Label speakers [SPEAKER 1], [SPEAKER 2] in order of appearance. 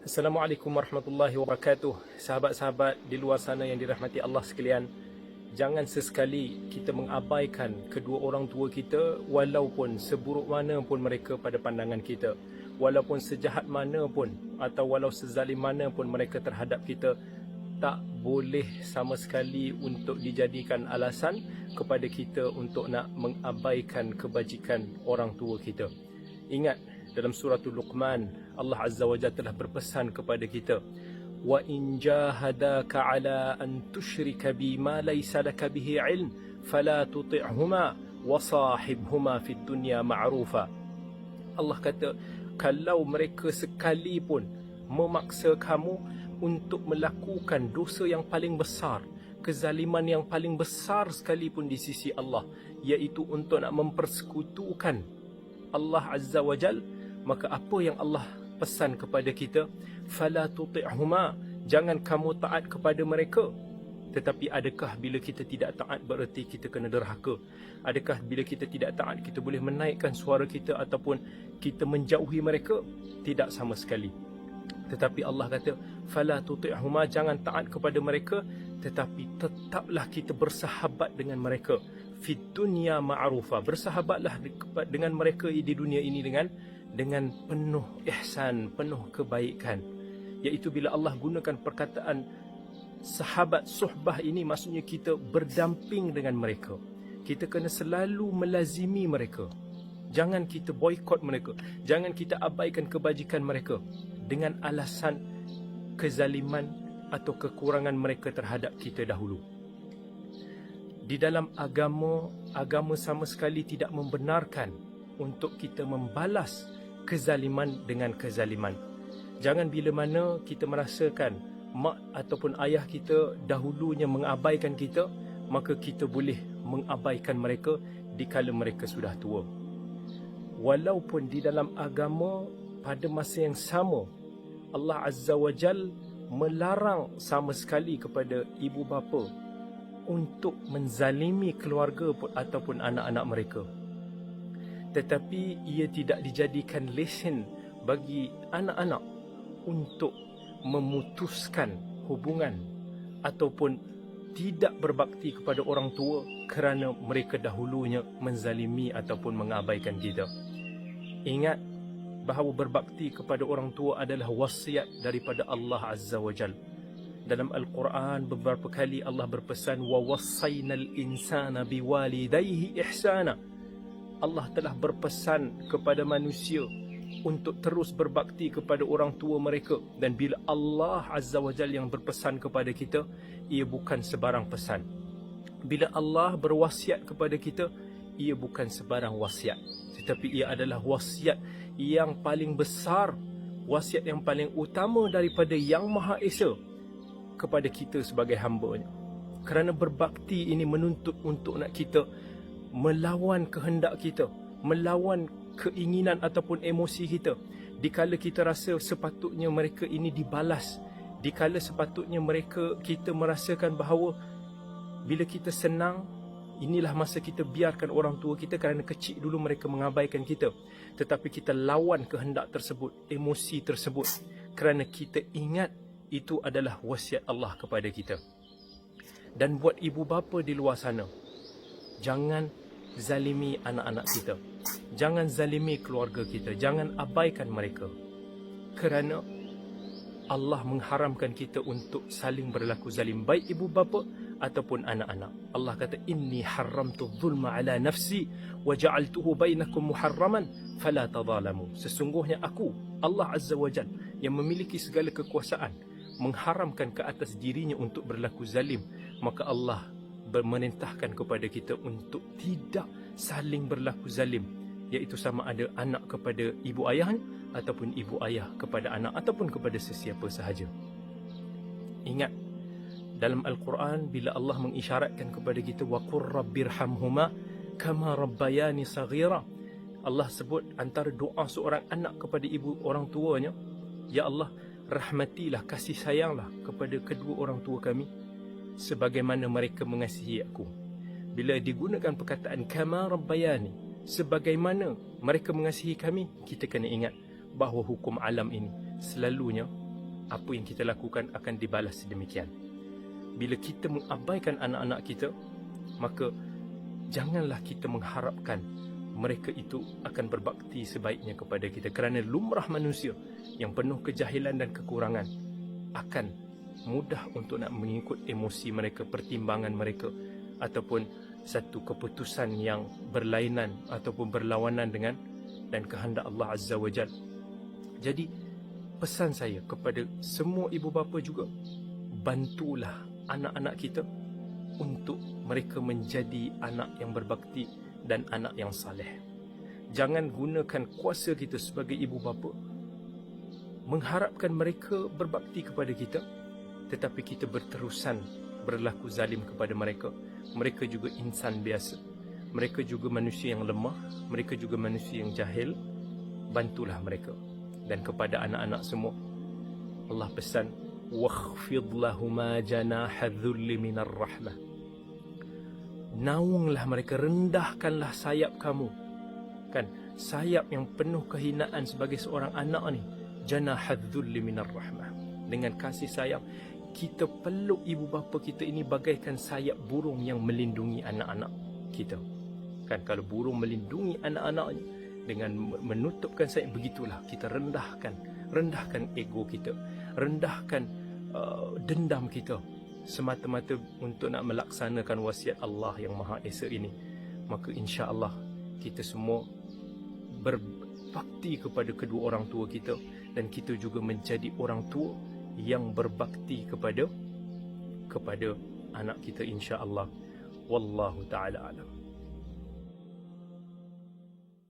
[SPEAKER 1] Assalamualaikum warahmatullahi wabarakatuh. Sahabat-sahabat di luar sana yang dirahmati Allah sekalian, jangan sesekali kita mengabaikan kedua orang tua kita, walaupun seburuk mana pun mereka pada pandangan kita, walaupun sejahat mana pun atau walau sezalim mana pun mereka terhadap kita. Tak boleh sama sekali untuk dijadikan alasan kepada kita untuk nak mengabaikan kebajikan orang tua kita. Ingat, dalam suratul Luqman, Allah Azza wa Jalla telah berpesan kepada kita, wa in jahadaka ala an tusyrika bi ma laysa laka bihi ilm fala tuti'huma wa sahibhuma fid dunya ma'rufa. Allah kata, kalau mereka sekalipun memaksa kamu untuk melakukan dosa yang paling besar, kezaliman yang paling besar sekalipun di sisi Allah, iaitu untuk nak mempersekutukan Allah Azza wa Jalla, maka apa yang Allah pesan kepada kita, fala tuti'huma, jangan kamu taat kepada mereka. Tetapi adakah bila kita tidak taat bererti kita kena derhaka? Adakah bila kita tidak taat kita boleh menaikkan suara kita ataupun kita menjauhi mereka? Tidak sama sekali. Tetapi Allah kata, fala tuti'huma, jangan taat kepada mereka, tetapi tetaplah kita bersahabat dengan mereka. Fid dunya ma'rufa, bersahabatlah dengan mereka di dunia ini dengan penuh ihsan, penuh kebaikan. Iaitu bila Allah gunakan perkataan sahabat, suhbah ini, maksudnya kita berdamping dengan mereka. Kita kena selalu melazimi mereka. Jangan kita boikot mereka. Jangan kita abaikan kebajikan mereka dengan alasan kezaliman atau kekurangan mereka terhadap kita dahulu. Di dalam agama sama sekali tidak membenarkan untuk kita membalas kezaliman dengan kezaliman. Jangan bila mana kita merasakan mak ataupun ayah kita dahulunya mengabaikan kita, maka kita boleh mengabaikan mereka dikala mereka sudah tua. Walaupun di dalam agama pada masa yang sama Allah Azza wa Jal melarang sama sekali kepada ibu bapa untuk menzalimi keluarga ataupun anak-anak mereka. Tetapi ia tidak dijadikan lesen bagi anak-anak untuk memutuskan hubungan ataupun tidak berbakti kepada orang tua kerana mereka dahulunya menzalimi ataupun mengabaikan kita. Ingat bahawa berbakti kepada orang tua adalah wasiat daripada Allah Azza wa Jal. Dalam Al-Quran beberapa kali Allah berpesan, wa wassaynal insana biwalidayhi ihsana. Allah telah berpesan kepada manusia untuk terus berbakti kepada orang tua mereka. Dan bila Allah Azza wa Jalla yang berpesan kepada kita, ia bukan sebarang pesan. Bila Allah berwasiat kepada kita, ia bukan sebarang wasiat, tetapi ia adalah wasiat yang paling besar, wasiat yang paling utama daripada Yang Maha Esa kepada kita sebagai hamba-Nya. Kerana berbakti ini menuntut untuk nak kita melawan kehendak kita, melawan keinginan ataupun emosi kita. Dikala kita rasa sepatutnya mereka ini dibalas, dikala sepatutnya kita merasakan bahawa bila kita senang, inilah masa kita biarkan orang tua kita kerana kecil dulu mereka mengabaikan kita. Tetapi kita lawan kehendak tersebut, emosi tersebut, kerana kita ingat itu adalah wasiat Allah kepada kita. Dan buat ibu bapa di luar sana, jangan zalimi anak-anak kita. Jangan zalimi keluarga kita. Jangan abaikan mereka. Kerana Allah mengharamkan kita untuk saling berlaku zalim, baik ibu bapa ataupun anak-anak. Allah kata, inni haramtu dhulma ala nafsi wa ja'altuhu bainakum muharraman fala tadhalamu. Sesungguhnya aku, Allah Azza wa Jal, yang memiliki segala kekuasaan, mengharamkan ke atas dirinya untuk berlaku zalim. Maka Allah memerintahkan kepada kita untuk tidak saling berlaku zalim, iaitu sama ada anak kepada ibu ayah ataupun ibu ayah kepada anak ataupun kepada sesiapa sahaja. Ingat, dalam Al-Quran bila Allah mengisyaratkan kepada kita, wa qur rabbirhamhuma kama rabbayani saghira, Allah sebut antara doa seorang anak kepada ibu orang tuanya, ya Allah, rahmatilah, kasih sayanglah kepada kedua orang tua kami sebagaimana mereka mengasihi aku. Bila digunakan perkataan kama rabbayani, sebagaimana mereka mengasihi kami, kita kena ingat bahawa hukum alam ini selalunya apa yang kita lakukan akan dibalas sedemikian. Bila kita mengabaikan anak-anak kita, maka janganlah kita mengharapkan mereka itu akan berbakti sebaiknya kepada kita, kerana lumrah manusia yang penuh kejahilan dan kekurangan akan mudah untuk nak mengikut emosi mereka, pertimbangan mereka, ataupun satu keputusan yang berlainan ataupun berlawanan dengan dan kehendak Allah Azza wa Jal. Jadi pesan saya kepada semua ibu bapa juga, bantulah anak-anak kita untuk mereka menjadi anak yang berbakti dan anak yang saleh. Jangan gunakan kuasa kita sebagai ibu bapa mengharapkan mereka berbakti kepada kita, tetapi kita berterusan berlaku zalim kepada mereka. Mereka juga insan biasa, mereka juga manusia yang lemah, mereka juga manusia yang jahil. Bantulah mereka. Dan kepada anak-anak semua, Allah pesan, wakhfid lahuma janaha dhulli minar rahmah. Naunglah mereka, rendahkanlah sayap kamu, kan, sayap yang penuh kehinaan sebagai seorang anak ni, janaha dhulli minar rahmah. Dengan kasih sayang, kita peluk ibu bapa kita ini bagaikan sayap burung yang melindungi anak-anak kita. Kan, kalau burung melindungi anak-anaknya dengan menutupkan sayap, begitulah kita rendahkan ego kita, rendahkan dendam kita, semata-mata untuk nak melaksanakan wasiat Allah yang Maha Esa ini. Maka insya-Allah kita semua berbakti kepada kedua orang tua kita, dan kita juga menjadi orang tua yang berbakti kepada anak kita insya-Allah. Wallahu taala alam.